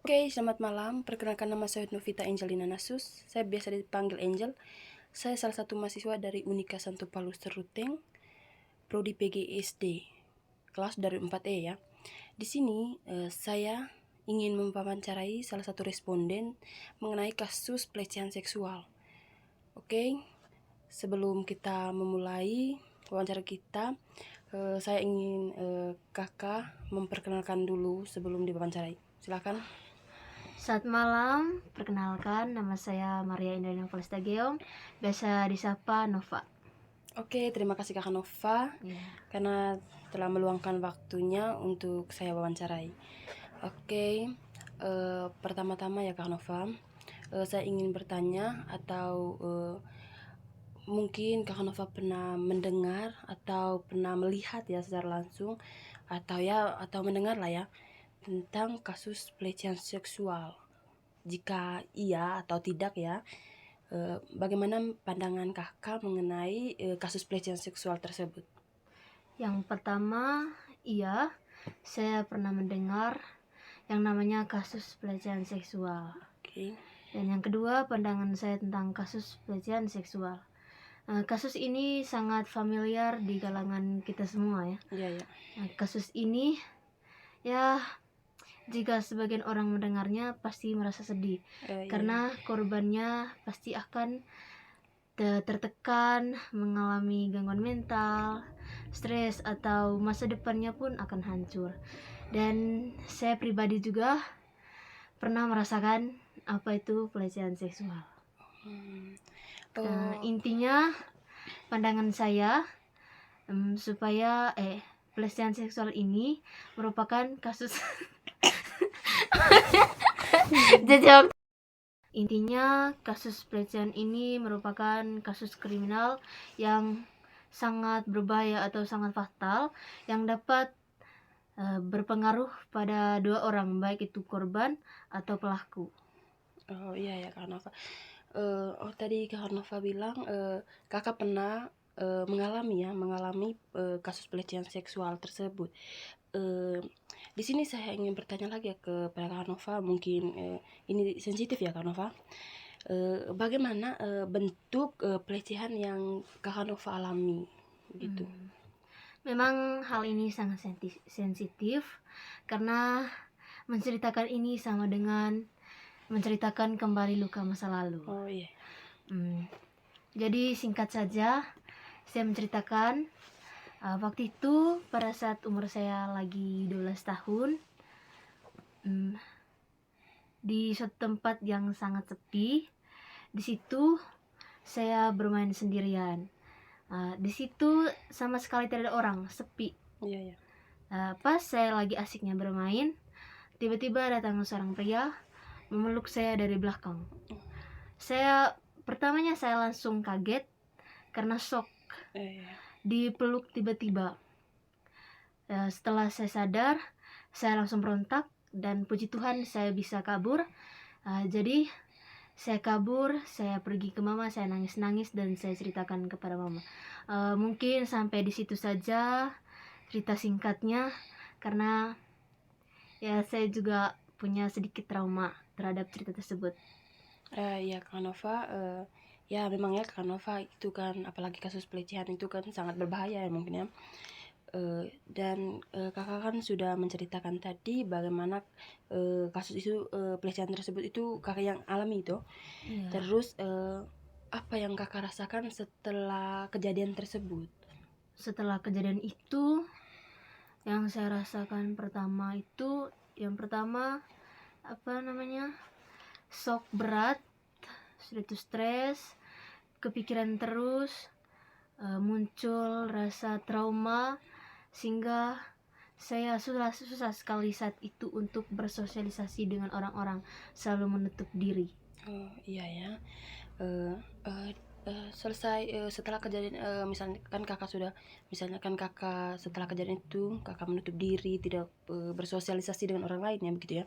Oke, selamat malam. Perkenalkan nama saya Novita Angelina Nasus. Saya biasa dipanggil Angel. Saya salah satu mahasiswa dari Unika Santo Paulus Teruteng, Prodi PGSD, kelas dari 4E ya. Di sini saya ingin mewawancarai salah satu responden mengenai kasus pelecehan seksual. Oke, sebelum kita memulai wawancara kita, saya ingin kakak memperkenalkan dulu sebelum diwawancarai. Silakan. Selamat malam, perkenalkan nama saya Maria Indrayana Polestageong, biasa disapa Nova. Oke, terima kasih Kakak Nova karena telah meluangkan waktunya untuk saya wawancarai. Oke, pertama-tama ya Kak Nova, saya ingin bertanya atau mungkin Kak Nova pernah mendengar atau pernah melihat ya secara langsung atau mendengar lah ya tentang kasus pelecehan seksual. Jika iya atau tidak ya, bagaimana pandangan kakak mengenai kasus pelecehan seksual tersebut? Yang pertama, iya, saya pernah mendengar yang namanya kasus pelecehan seksual. Oke. Dan yang kedua, pandangan saya tentang kasus pelecehan seksual. Kasus ini sangat familiar di kalangan kita semua ya. Iya, ya. Kasus ini ya, jika sebagian orang mendengarnya pasti merasa sedih, karena korbannya pasti akan tertekan, mengalami gangguan mental, stres, atau masa depannya pun akan hancur. Dan saya pribadi juga pernah merasakan apa itu pelecehan seksual. Intinya pandangan saya supaya pelecehan seksual ini merupakan kasus Intinya kasus pelecehan ini merupakan kasus kriminal yang sangat berbahaya atau sangat fatal yang dapat berpengaruh pada dua orang, baik itu korban atau pelaku. Oh iya ya Kak Nova. Tadi Kak Nova bilang kakak pernah mengalami kasus pelecehan seksual tersebut. Di sini saya ingin bertanya lagi ya kepada Kak Nova, mungkin ini sensitif ya Kak Nova. Bagaimana bentuk pelecehan yang Kak Nova alami gitu? Memang hal ini sangat sensitif karena menceritakan ini sama dengan menceritakan kembali luka masa lalu. Oh iya. Jadi singkat saja, saya menceritakan waktu itu pada saat umur saya lagi 12 tahun, di suatu tempat yang sangat sepi. Di situ saya bermain sendirian. Di situ sama sekali tidak ada orang, sepi. Iya, ya. Pas saya lagi asiknya bermain, tiba-tiba datang seorang pria memeluk saya dari belakang. Pertamanya saya langsung kaget karena shock, dipeluk tiba-tiba. Setelah saya sadar, saya langsung berontak dan puji Tuhan saya bisa kabur. Jadi saya kabur, saya pergi ke mama, saya nangis-nangis dan saya ceritakan kepada mama. Mungkin sampai di situ saja cerita singkatnya, karena ya saya juga punya sedikit trauma terhadap cerita tersebut. Ya Kak Nova, ya memang ya Kak Nova itu kan apalagi kasus pelecehan itu kan sangat berbahaya ya mungkin ya. Dan kakak kan sudah menceritakan tadi bagaimana kasus itu pelecehan tersebut itu kakak yang alami itu. Terus apa yang kakak rasakan setelah kejadian tersebut? Setelah kejadian itu, yang saya rasakan yang pertama shock berat, sudah itu stres, kepikiran terus, muncul rasa trauma, sehingga saya susah sekali saat itu untuk bersosialisasi dengan orang-orang, selalu menutup diri. Oh iya ya. Selesai setelah kejadian misalnya kan kakak setelah kejadian itu kakak menutup diri, tidak bersosialisasi dengan orang lain ya begitu ya.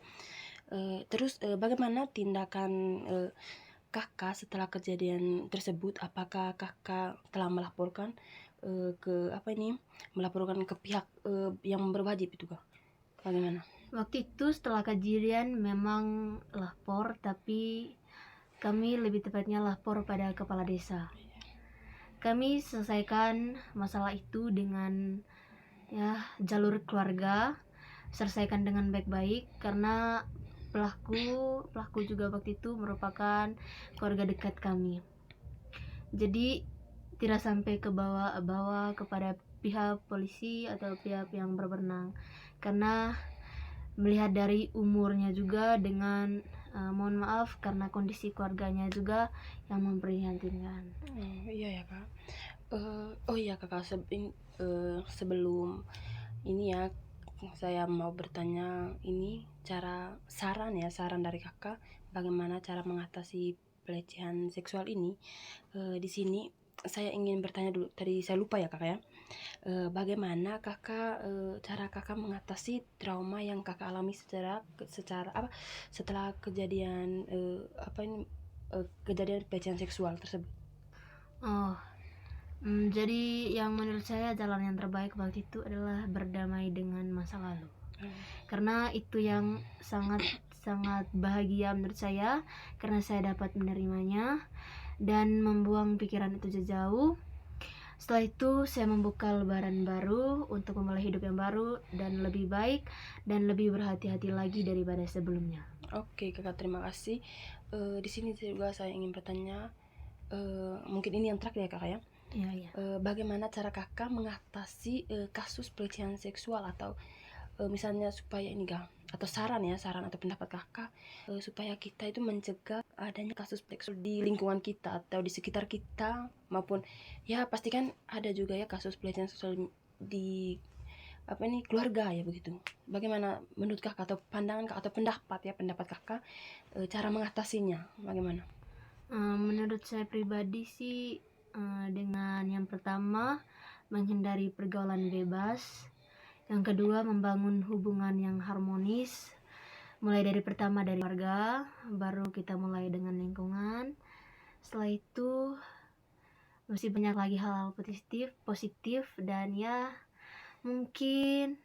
Terus bagaimana tindakan kakak setelah kejadian tersebut? Apakah kakak telah melaporkan melaporkan ke pihak yang berwajib itu kak? Bagaimana? Waktu itu setelah kejadian memang lapor, tapi kami lebih tepatnya lapor pada kepala desa. Kami selesaikan masalah itu dengan jalur keluarga, selesaikan dengan baik-baik karena pelaku juga waktu itu merupakan keluarga dekat kami. Jadi tidak sampai ke bawah kepada pihak polisi atau pihak yang berwenang, karena melihat dari umurnya juga dengan mohon maaf karena kondisi keluarganya juga yang memprihatinkan. Iya ya kak. Oh iya kakak, sebelum ini ya, saya mau bertanya ini saran dari kakak bagaimana cara mengatasi pelecehan seksual ini. Di sini saya ingin bertanya dulu, tadi saya lupa ya kakak ya. Bagaimana kakak, cara kakak mengatasi trauma yang kakak alami secara setelah kejadian kejadian pelecehan seksual tersebut? Jadi yang menurut saya jalan yang terbaik waktu itu adalah berdamai dengan masa lalu, karena itu yang sangat bahagia menurut saya, karena saya dapat menerimanya dan membuang pikiran itu jauh. Setelah itu saya membuka lembaran baru untuk memulai hidup yang baru dan lebih baik dan lebih berhati-hati lagi daripada sebelumnya. Oke kakak, terima kasih. Di sini juga saya ingin bertanya, mungkin ini yang terakhir ya kakak ya. Iya. Bagaimana cara kakak mengatasi kasus pelecehan seksual, atau misalnya supaya ini kak, atau saran atau pendapat kakak supaya kita itu mencegah adanya kasus seksual di lingkungan kita atau di sekitar kita, maupun ya pastikan ada juga ya kasus pelecehan seksual di keluarga ya begitu. Bagaimana menurut kakak, atau pandangan kakak, atau pendapat kakak cara mengatasinya bagaimana? Menurut saya pribadi sih, dengan yang pertama menghindari pergaulan bebas, yang kedua membangun hubungan yang harmonis, mulai dari pertama dari keluarga, baru kita mulai dengan lingkungan. Setelah itu masih banyak lagi hal-hal positif dan ya mungkin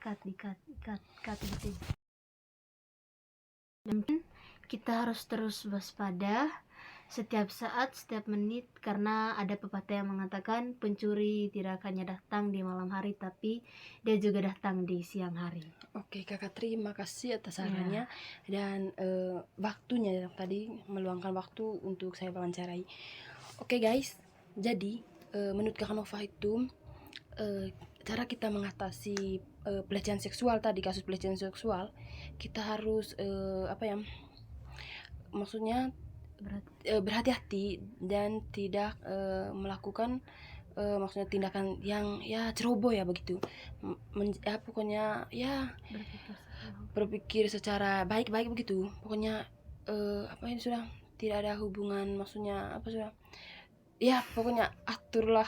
gitu. Dan mungkin kita harus terus waspada setiap saat, setiap menit, karena ada pepatah yang mengatakan pencuri tidak hanya datang di malam hari, tapi dia juga datang di siang hari. Oke kakak, terima kasih atas sarannya dan waktunya tadi, meluangkan waktu untuk saya wawancarai. Oke guys, jadi menurut kakak Nova itu cara kita mengatasi pelecehan seksual tadi, kasus pelecehan seksual, kita harus maksudnya berhati-hati dan tidak melakukan maksudnya tindakan yang ceroboh ya begitu. Pokoknya berpikir secara baik-baik begitu. Pokoknya sudah tidak ada hubungan, maksudnya sudah pokoknya aturlah